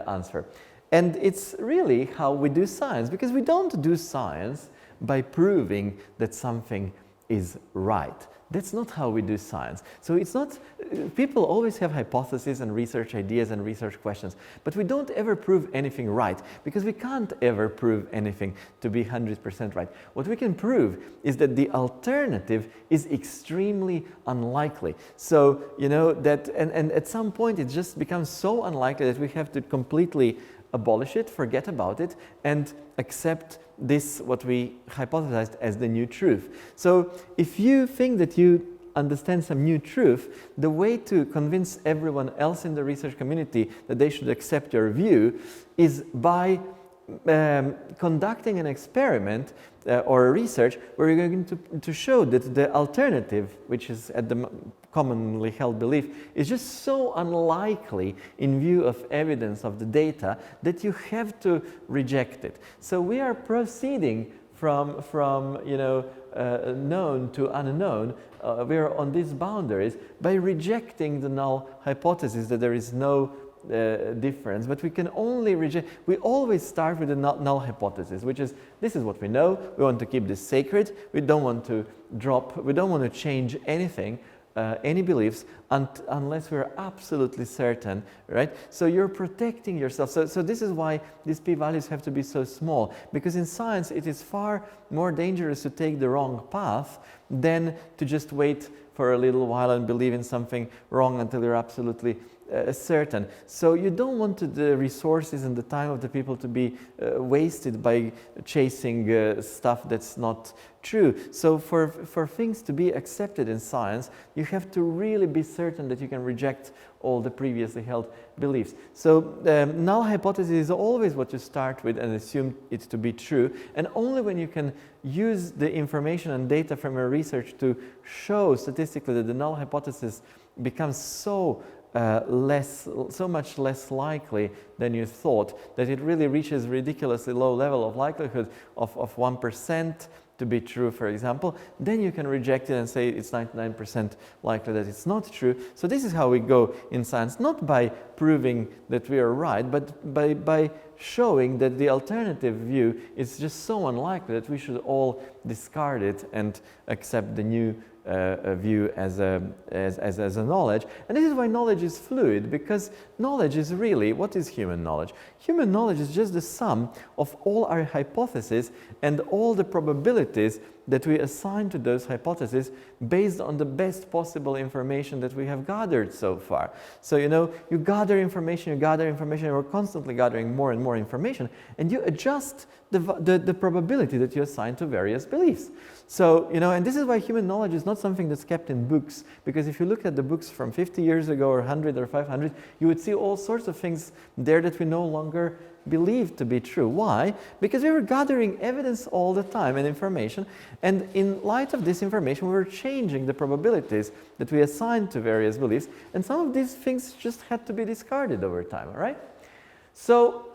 answer. And it's really how we do science, because we don't do science by proving that something is right. That's not how we do science. So it's not, people always have hypotheses and research ideas and research questions, but we don't ever prove anything right, because we can't ever prove anything to be 100% right. What we can prove is that the alternative is extremely unlikely. So, that, and at some point it just becomes so unlikely that we have to completely abolish it, forget about it, and accept this, what we hypothesized, as the new truth. So if you think that you understand some new truth, the way to convince everyone else in the research community that they should accept your view is by conducting an experiment or a research where you're going to show that the alternative, which is at the commonly held belief, is just so unlikely in view of evidence of the data that you have to reject it. So we are proceeding from known to unknown. We are on these boundaries by rejecting the null hypothesis that there is no difference, but we can only reject. We always start with the null hypothesis, which is, this is what we know. We want to keep this sacred. We don't want to we don't want to change anything, any beliefs, unless we're absolutely certain, right? So you're protecting yourself. So this is why these p-values have to be so small, because in science it is far more dangerous to take the wrong path than to just wait for a little while and believe in something wrong until you're absolutely certain. So you don't want the resources and the time of the people to be wasted by chasing stuff that's not true. So for things to be accepted in science, you have to really be certain that you can reject all the previously held beliefs. So null hypothesis is always what you start with and assume it to be true, and only when you can use the information and data from your research to show statistically that the null hypothesis becomes so much less likely than you thought, that it really reaches a ridiculously low level of likelihood of 1% to be true, for example, then you can reject it and say it's 99% likely that it's not true. So this is how we go in science, not by proving that we are right, but by showing that the alternative view is just so unlikely that we should all discard it and accept the new view as a knowledge. And this is why knowledge is fluid, because knowledge is really, what is human knowledge? Human knowledge is just the sum of all our hypotheses and all the probabilities that we assign to those hypotheses based on the best possible information that we have gathered so far. So, you gather information, and we're constantly gathering more and more information, and you adjust the probability that you assign to various beliefs. So, and this is why human knowledge is not something that's kept in books, because if you look at the books from 50 years ago or 100 or 500, you would see all sorts of things there that we no longer believe to be true. Why? Because we were gathering evidence all the time and information, and in light of this information we were changing the probabilities that we assigned to various beliefs, and some of these things just had to be discarded over time, right? So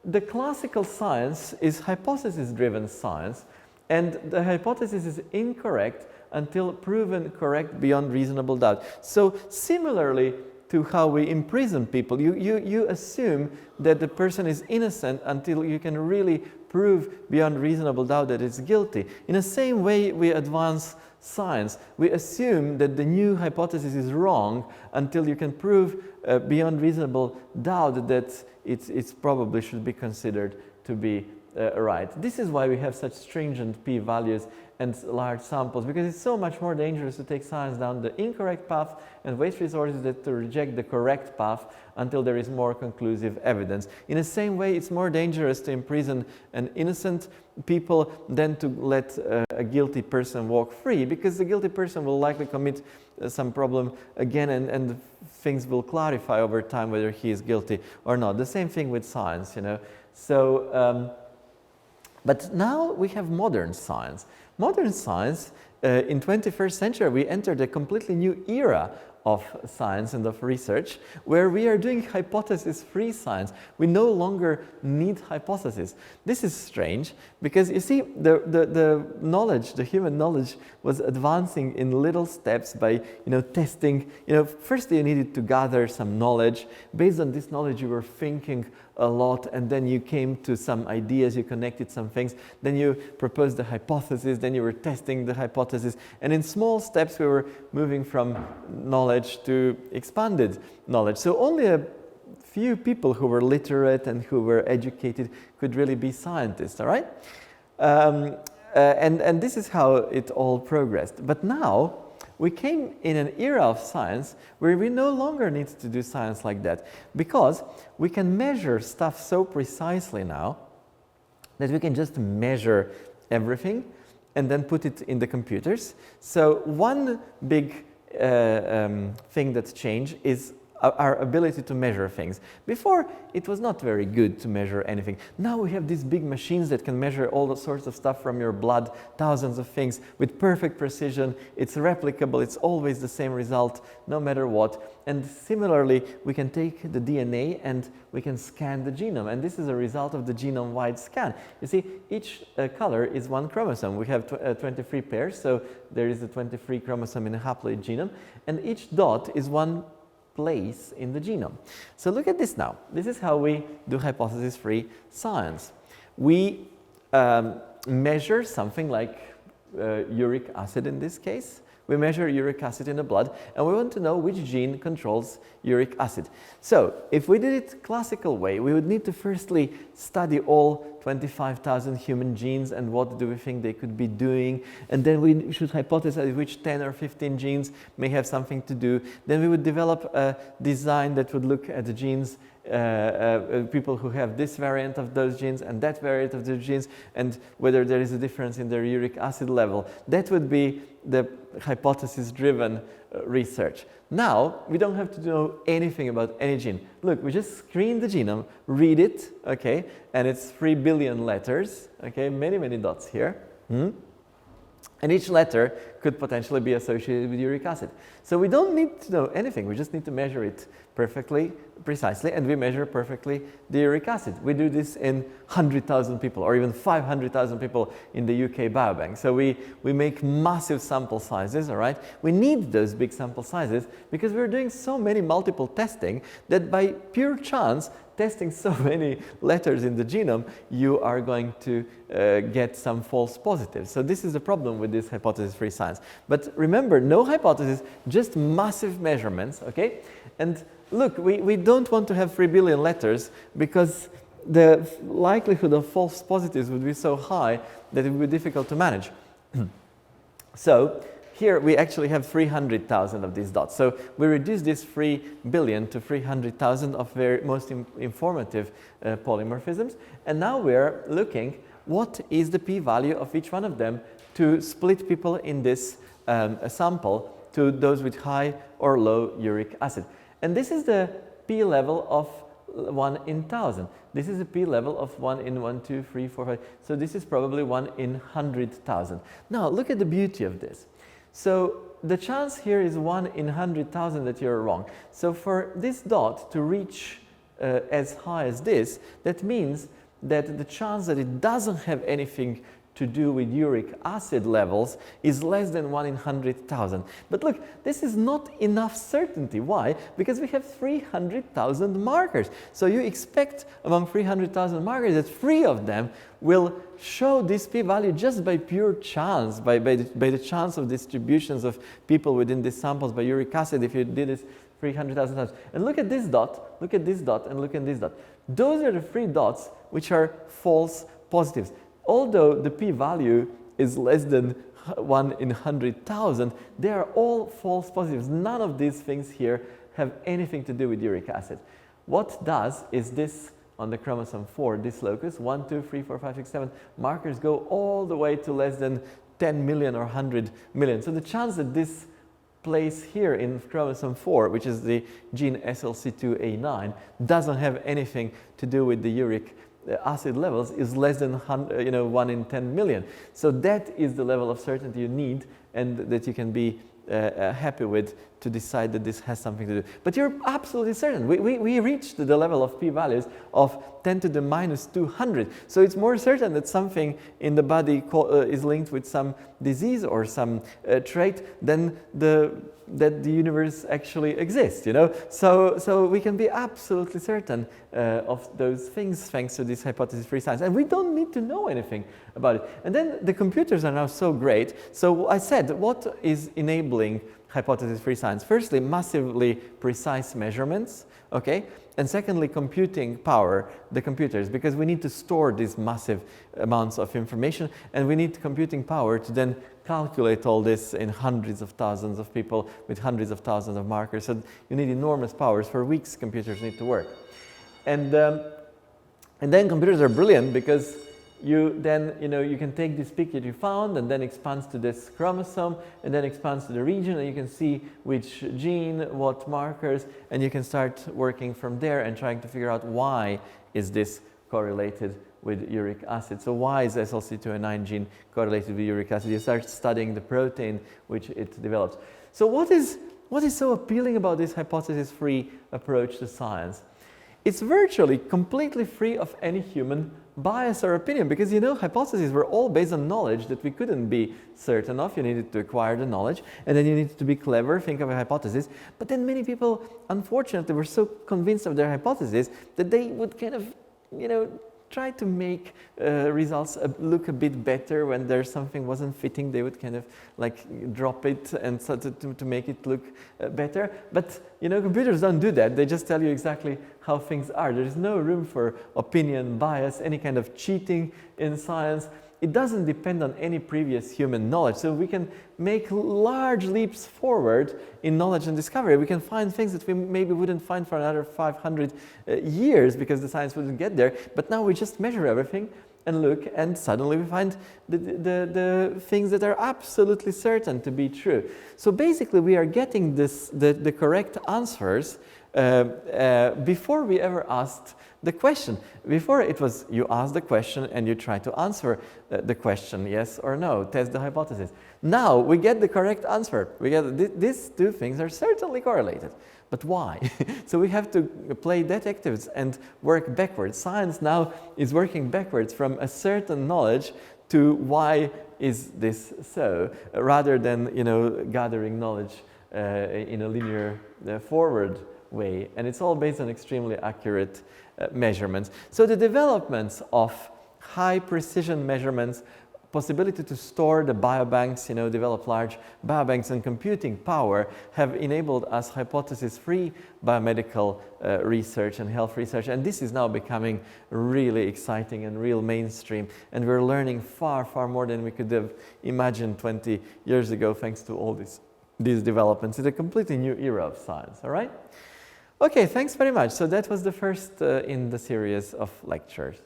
the classical science is hypothesis-driven science, and the hypothesis is incorrect until proven correct beyond reasonable doubt. So similarly to how we imprison people, you assume that the person is innocent until you can really prove beyond reasonable doubt that it's guilty. In the same way we advance science, we assume that the new hypothesis is wrong until you can prove beyond reasonable doubt that it's probably should be considered to be right. This is why we have such stringent p-values and large samples, because it's so much more dangerous to take science down the incorrect path and waste resources than to reject the correct path until there is more conclusive evidence. In the same way, it's more dangerous to imprison an innocent people than to let a guilty person walk free, because the guilty person will likely commit some problem again, and things will clarify over time whether he is guilty or not. The same thing with science, So, but now we have modern science. Modern science, in 21st century, we entered a completely new era of science and of research, where we are doing hypothesis-free science. We no longer need hypotheses. This is strange, because you see, the knowledge, the human knowledge, was advancing in little steps by testing. First you needed to gather some knowledge. Based on this knowledge, you were thinking a lot, and then you came to some ideas, you connected some things, then you proposed the hypothesis, then you were testing the hypothesis, and in small steps we were moving from knowledge to expanded knowledge. So only a few people who were literate and who were educated could really be scientists, all right? And this is how it all progressed. But now we came in an era of science where we no longer need to do science like that, because we can measure stuff so precisely now that we can just measure everything and then put it in the computers. So one big thing that's changed is our ability to measure things. Before, it was not very good to measure anything. Now we have these big machines that can measure all the sorts of stuff from your blood, thousands of things with perfect precision. It's replicable, it's always the same result, no matter what. And similarly, we can take the DNA and we can scan the genome. And this is a result of the genome-wide scan. You see, each color is one chromosome. We have 23 pairs, so there is a 23 chromosome in a haploid genome. And each dot is one place in the genome. So look at this now. This is how we do hypothesis-free science. We measure something like uric acid in this case. We measure uric acid in the blood, and we want to know which gene controls uric acid. So if we did it classical way, we would need to firstly study all 25,000 human genes and what do we think they could be doing, and then we should hypothesize which 10 or 15 genes may have something to do. Then we would develop a design that would look at the genes, people who have this variant of those genes and that variant of those genes, and whether there is a difference in their uric acid level. That would be the hypothesis-driven research. Now, we don't have to know anything about any gene. Look, we just screen the genome, read it, okay, and it's 3 billion letters, okay, many, many dots here. And each letter could potentially be associated with uric acid. So we don't need to know anything, we just need to measure it perfectly, precisely, and we measure perfectly the uric acid. We do this in 100,000 people or even 500,000 people in the UK Biobank. So we make massive sample sizes, all right? We need those big sample sizes because we're doing so many multiple testing that by pure chance, testing so many letters in the genome, you are going to get some false positives. So this is the problem with this hypothesis-free science. But remember, no hypothesis, just massive measurements, okay? And look, we don't want to have 3 billion letters because the likelihood of false positives would be so high that it would be difficult to manage. So here we actually have 300,000 of these dots. So we reduce this 3 billion to 300,000 of very most informative polymorphisms. And now we're looking what is the p-value of each one of them to split people in this sample to those with high or low uric acid. And this is the p level of 1 in 1,000. This is a p level of 1 in 1, 2, 3, 4, 5. So this is probably 1 in 100,000. Now look at the beauty of this. So the chance here is 1 in 100,000 that you're wrong. So for this dot to reach as high as this, that means that the chance that it doesn't have anything to do with uric acid levels is less than 1 in 100,000. But look, this is not enough certainty. Why? Because we have 300,000 markers. So you expect among 300,000 markers that 3 of them will show this p-value just by pure chance, by the chance of distributions of people within these samples by uric acid if you did this 300,000 times. And look at this dot, look at this dot, and look at this dot. Those are the 3 dots which are false positives. Although the p-value is less than 1 in 100,000, they are all false positives. None of these things here have anything to do with uric acid. What does is this on the chromosome 4, this locus, 1, 2, 3, 4, 5, 6, 7 markers go all the way to less than 10 million or 100 million. So the chance that this place here in chromosome 4, which is the gene SLC2A9, doesn't have anything to do with the uric acid levels is less than 1 in 10 million. So that is the level of certainty you need and that you can be happy with to decide that this has something to do. But you're absolutely certain. We reached the level of p-values of 10 to the minus 200. So it's more certain that something in the body is linked with some disease or some trait than that the universe actually exists, you know. So we can be absolutely certain of those things thanks to this hypothesis-free science. And we don't need to know anything about it. And then the computers are now so great. So I said, what is enabling hypothesis-free science? Firstly, massively precise measurements, okay? And secondly, computing power, the computers, because we need to store these massive amounts of information and we need computing power to then calculate all this in hundreds of thousands of people with hundreds of thousands of markers. So you need enormous powers. For weeks, computers need to work. And then computers are brilliant because you then, you can take this peak that you found and then expands to this chromosome and then expands to the region and you can see which gene, what markers, and you can start working from there and trying to figure out why is this correlated with uric acid. So why is SLC2A9 gene correlated with uric acid? You start studying the protein which it develops. So what is so appealing about this hypothesis-free approach to science? It's virtually completely free of any human bias or opinion because, hypotheses were all based on knowledge that we couldn't be certain of. You needed to acquire the knowledge and then you needed to be clever, think of a hypothesis. But then many people, unfortunately, were so convinced of their hypothesis that they would kind of, try to make results look a bit better when there's something wasn't fitting. They would kind of like drop it and so to make it look better. But computers don't do that. They just tell you exactly how things are. There is no room for opinion, bias, any kind of cheating in science. It doesn't depend on any previous human knowledge. So we can make large leaps forward in knowledge and discovery. We can find things that we maybe wouldn't find for another 500 years because the science wouldn't get there. But now we just measure everything and look, and suddenly we find the things that are absolutely certain to be true. So basically we are getting the correct answers before we ever asked the question. Before it was you ask the question and you try to answer the question, yes or no, test the hypothesis. Now we get the correct answer. We get these two things are certainly correlated. But why? So we have to play detectives and work backwards. Science now is working backwards from a certain knowledge to why is this so, rather than gathering knowledge in a linear forward way. And it's all based on extremely accurate measurements. So the developments of high precision measurements possibility to store the biobanks, develop large biobanks and computing power have enabled us hypothesis-free biomedical research and health research. And this is now becoming really exciting and real mainstream. And we're learning far, far more than we could have imagined 20 years ago, thanks to all these developments. It's a completely new era of science, all right? Okay, thanks very much. So that was the first in the series of lectures.